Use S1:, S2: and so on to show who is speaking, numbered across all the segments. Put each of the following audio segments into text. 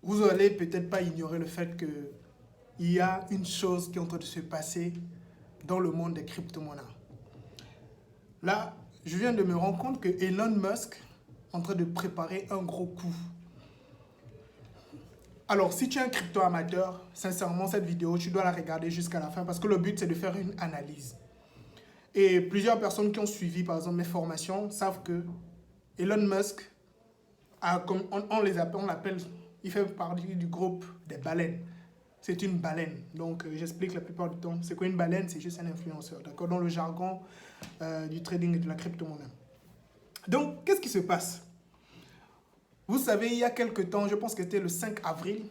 S1: vous n'allez peut-être pas ignorer le fait qu'il y a une chose qui est en train de se passer dans le monde des crypto-monnaies. Là, je viens de me rendre compte que Elon Musk est en train de préparer un gros coup. Alors, si tu es un crypto-amateur, sincèrement, cette vidéo, tu dois la regarder jusqu'à la fin parce que le but, c'est de faire une analyse. Et plusieurs personnes qui ont suivi, par exemple, mes formations, savent que Elon Musk, comme on l'appelle, il fait partie du groupe des baleines. C'est une baleine. Donc, j'explique la plupart du temps. C'est quoi une baleine? C'est juste un influenceur, d'accord? Dans le jargon du trading et de la crypto-monnaie. Donc, qu'est-ce qui se passe? Vous savez, il y a quelques temps, je pense que c'était le 5 avril,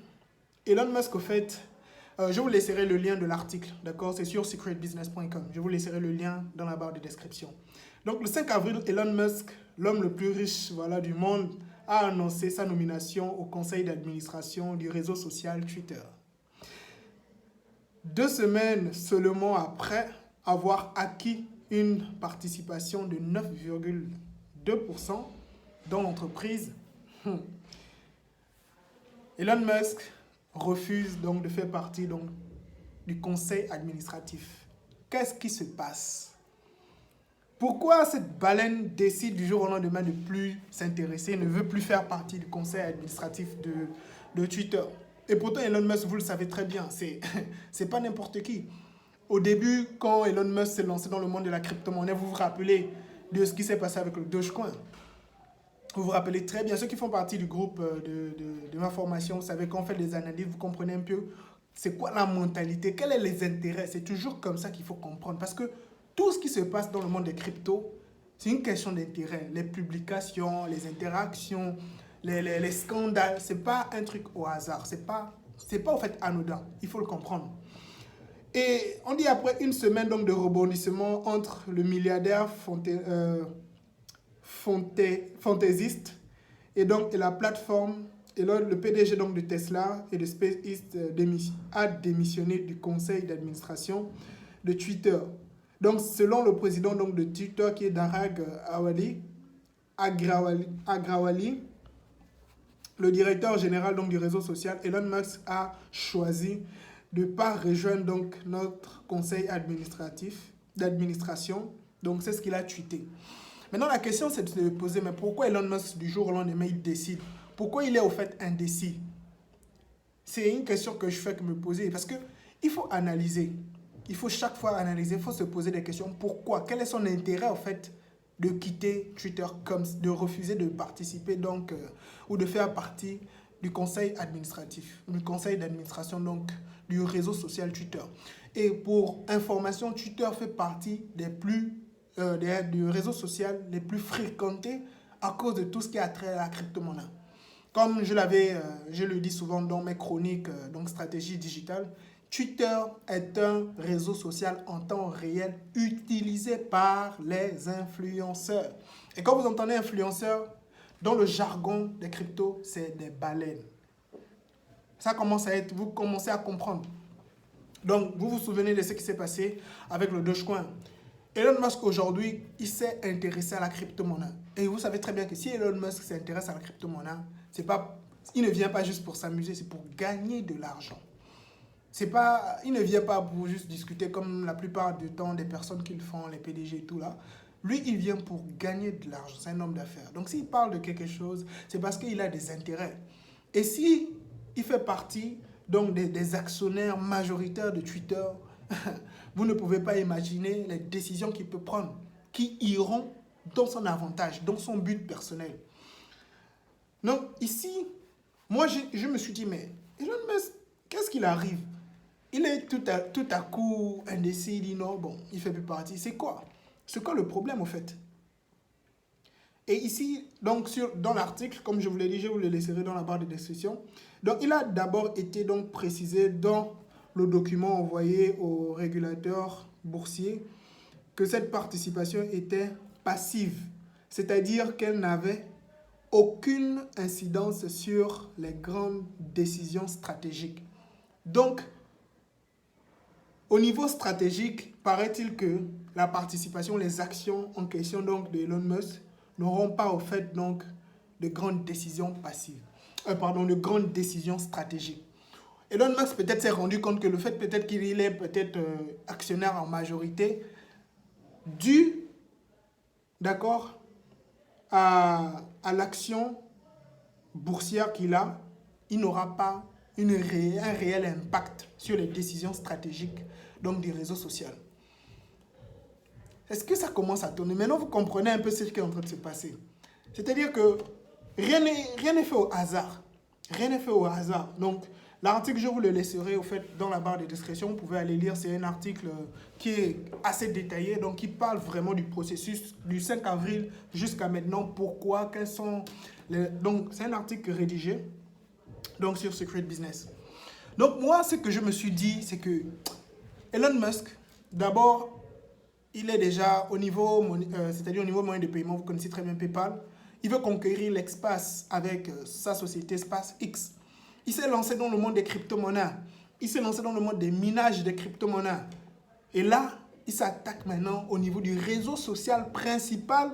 S1: Elon Musk, au fait, je vous laisserai le lien de l'article, d'accord? C'est sur secretbusiness.com. Je vous laisserai le lien dans la barre de description. Donc, le 5 avril, Elon Musk, l'homme le plus riche voilà, du monde, a annoncé sa nomination au conseil d'administration du réseau social Twitter. 2 semaines seulement après avoir acquis une participation de 9,2% dans l'entreprise, Elon Musk refuse donc de faire partie donc, du conseil administratif. Qu'est-ce qui se passe? Pourquoi cette baleine décide du jour au lendemain de ne plus s'intéresser, ne veut plus faire partie du conseil administratif de Twitter? Et pourtant, Elon Musk, vous le savez très bien, c'est pas n'importe qui. Au début, quand Elon Musk s'est lancé dans le monde de la crypto-monnaie, vous vous rappelez de ce qui s'est passé avec le Dogecoin. Vous vous rappelez très bien, ceux qui font partie du groupe de ma formation, vous savez, quand on fait des analyses, vous comprenez un peu c'est quoi la mentalité, quels sont les intérêts. C'est toujours comme ça qu'il faut comprendre. Parce que tout ce qui se passe dans le monde des cryptos, c'est une question d'intérêt. Les publications, les interactions, les scandales, ce n'est pas un truc au hasard. Ce n'est pas en fait anodin. Il faut le comprendre. Et on dit après une semaine donc, de rebondissement entre le milliardaire fantaisiste et la plateforme, et là, le PDG donc, de Tesla et de SpaceX a démissionné du conseil d'administration de Twitter. Donc, selon le président donc, de Twitter, qui est Darag Agrawali, le directeur général donc, du réseau social, Elon Musk a choisi de ne pas rejoindre donc, notre conseil d'administration. Donc, c'est ce qu'il a tweeté. Maintenant, la question, c'est de se poser, mais pourquoi Elon Musk, du jour au lendemain, il décide? Pourquoi il est au fait indécis? C'est une question que je fais que me poser. Parce qu'il faut analyser. Il faut chaque fois analyser. Il faut se poser des questions. Pourquoi? Quel est son intérêt, en fait, de quitter Twitter, comme de refuser de participer, donc, ou de faire partie du conseil administratif, du conseil d'administration, donc, du réseau social Twitter. Et pour information, Twitter fait partie du réseau social les plus fréquentés à cause de tout ce qui a trait à la crypto-monnaie. Comme je le dis souvent dans mes chroniques, donc stratégie digitale, Twitter est un réseau social en temps réel utilisé par les influenceurs. Et quand vous entendez influenceurs, dans le jargon des cryptos, c'est des baleines. Ça commence à être, vous commencez à comprendre. Donc, vous vous souvenez de ce qui s'est passé avec le Dogecoin. Elon Musk, aujourd'hui, il s'est intéressé à la crypto-monnaie. Et vous savez très bien que si Elon Musk s'intéresse à la crypto-monnaie, il ne vient pas juste pour s'amuser, c'est pour gagner de l'argent. Il ne vient pas pour juste discuter comme la plupart du temps des personnes qui le font, les PDG et tout là. Lui, il vient pour gagner de l'argent. C'est un homme d'affaires. Donc, s'il parle de quelque chose, c'est parce qu'il a des intérêts. Et si il fait partie donc, des actionnaires majoritaires de Twitter, vous ne pouvez pas imaginer les décisions qu'il peut prendre, qui iront dans son avantage, dans son but personnel. Donc, ici, moi, je me suis dit, mais Elon Musk, qu'est-ce qu'il arrive? Il est tout à coup indécis, il dit non, bon, il ne fait plus partie. C'est quoi le problème, au fait? Et ici, donc, dans l'article, comme je vous l'ai dit, je vous le laisserai dans la barre de description. Donc, il a d'abord été donc précisé dans le document envoyé au régulateur boursier que cette participation était passive, c'est-à-dire qu'elle n'avait aucune incidence sur les grandes décisions stratégiques. Donc, au niveau stratégique, paraît-il que la participation, les actions en question donc, de Elon Musk n'auront pas au fait donc, de grandes décisions passives. de grandes décisions stratégiques. Elon Musk peut-être s'est rendu compte que le fait peut-être qu'il est peut-être actionnaire en majorité, dû, d'accord, à l'action boursière qu'il a, il n'aura pas un réel impact sur les décisions stratégiques donc des réseaux sociaux. Est-ce que ça commence à tourner? Maintenant, vous comprenez un peu ce qui est en train de se passer. C'est-à-dire que rien n'est fait au hasard. Rien n'est fait au hasard. Donc, l'article, je vous le laisserai au fait dans la barre de description. Vous pouvez aller lire. C'est un article qui est assez détaillé. Donc, qui parle vraiment du processus du 5 avril jusqu'à maintenant. Pourquoi? Quels sont les... Donc, c'est un article rédigé donc, sur Secret Business. Donc, moi, ce que je me suis dit, c'est que Elon Musk, d'abord, il est déjà au niveau, c'est-à-dire au niveau moyen de paiement, vous connaissez très bien PayPal. Il veut conquérir l'espace avec sa société SpaceX. Il s'est lancé dans le monde des crypto-monnaies. Il s'est lancé dans le monde des minages des crypto-monnaies. Et là, il s'attaque maintenant au niveau du réseau social principal,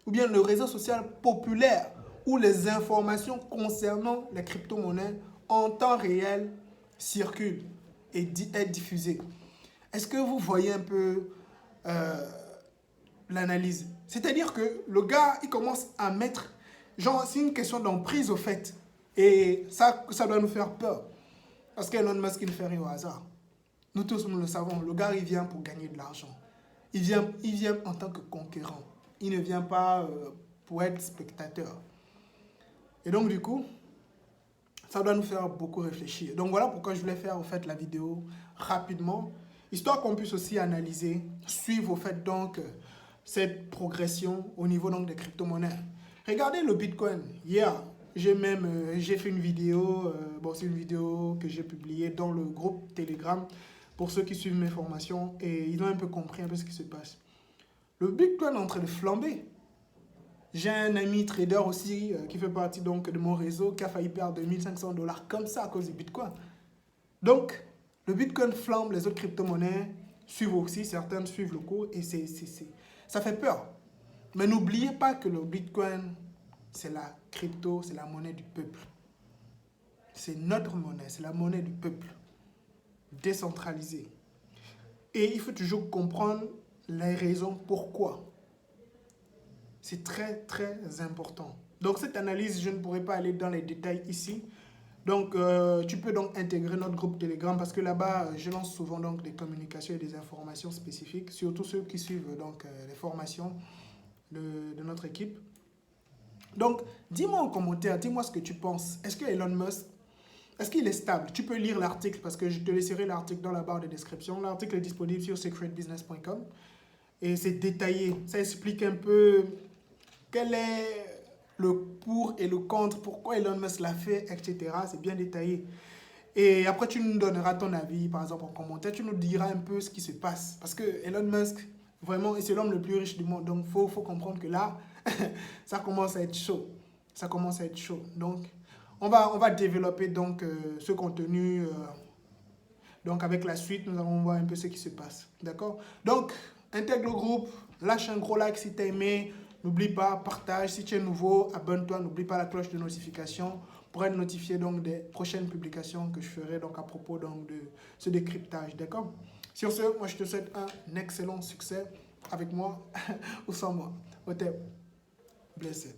S1: ou bien le réseau social populaire, où les informations concernant les crypto-monnaies en temps réel circulent et est diffusée. Est-ce que vous voyez un peu l'analyse? C'est-à-dire que le gars, il commence à mettre... Genre, c'est une question d'emprise au fait. Et ça doit nous faire peur. Parce qu'Elon Musk, il ne fait rien au hasard. Nous tous, nous le savons. Le gars, il vient pour gagner de l'argent. Il vient en tant que conquérant. Il ne vient pas pour être spectateur. Et donc, du coup, ça doit nous faire beaucoup réfléchir. Donc, voilà pourquoi je voulais faire, au fait, la vidéo rapidement. Histoire qu'on puisse aussi analyser, suivre, au fait, donc, cette progression au niveau, donc, des crypto-monnaies. Regardez le Bitcoin. Hier, j'ai fait une vidéo, c'est une vidéo que j'ai publiée dans le groupe Telegram pour ceux qui suivent mes formations et ils ont un peu compris un peu ce qui se passe. Le Bitcoin est en train de flamber. J'ai un ami trader aussi qui fait partie donc de mon réseau qui a failli perdre 2500 $ comme ça à cause du Bitcoin. Donc, le Bitcoin flambe, les autres crypto-monnaies suivent aussi, certaines suivent le cours et ça fait peur. Mais n'oubliez pas que le Bitcoin, c'est la crypto, c'est la monnaie du peuple. C'est notre monnaie, c'est la monnaie du peuple, décentralisée. Et il faut toujours comprendre les raisons pourquoi. C'est très, très important. Donc, cette analyse, je ne pourrais pas aller dans les détails ici. Donc, tu peux donc intégrer notre groupe Telegram parce que là-bas, je lance souvent donc des communications et des informations spécifiques, surtout ceux qui suivent donc les formations de notre équipe. Donc, dis-moi en commentaire, dis-moi ce que tu penses. Est-ce que Elon Musk, est-ce qu'il est stable? Tu peux lire l'article parce que je te laisserai l'article dans la barre de description. L'article est disponible sur secretbusiness.com et c'est détaillé. Ça explique un peu quel est le pour et le contre, pourquoi Elon Musk l'a fait, etc. C'est bien détaillé. Et après, tu nous donneras ton avis, par exemple, en commentaire. Tu nous diras un peu ce qui se passe. Parce que Elon Musk, vraiment, c'est l'homme le plus riche du monde. Donc, faut comprendre que là, ça commence à être chaud. Ça commence à être chaud. Donc, on va développer donc, ce contenu. Donc, avec la suite, nous allons voir un peu ce qui se passe. D'accord? Donc, intègre le groupe. Lâche un gros like si tu as aimé. N'oublie pas, partage. Si tu es nouveau, abonne-toi. N'oublie pas la cloche de notification pour être notifié donc, des prochaines publications que je ferai donc, à propos donc, de ce décryptage. D'accord? Sur ce, moi, je te souhaite un excellent succès avec moi ou sans moi. Au thème. Blessé.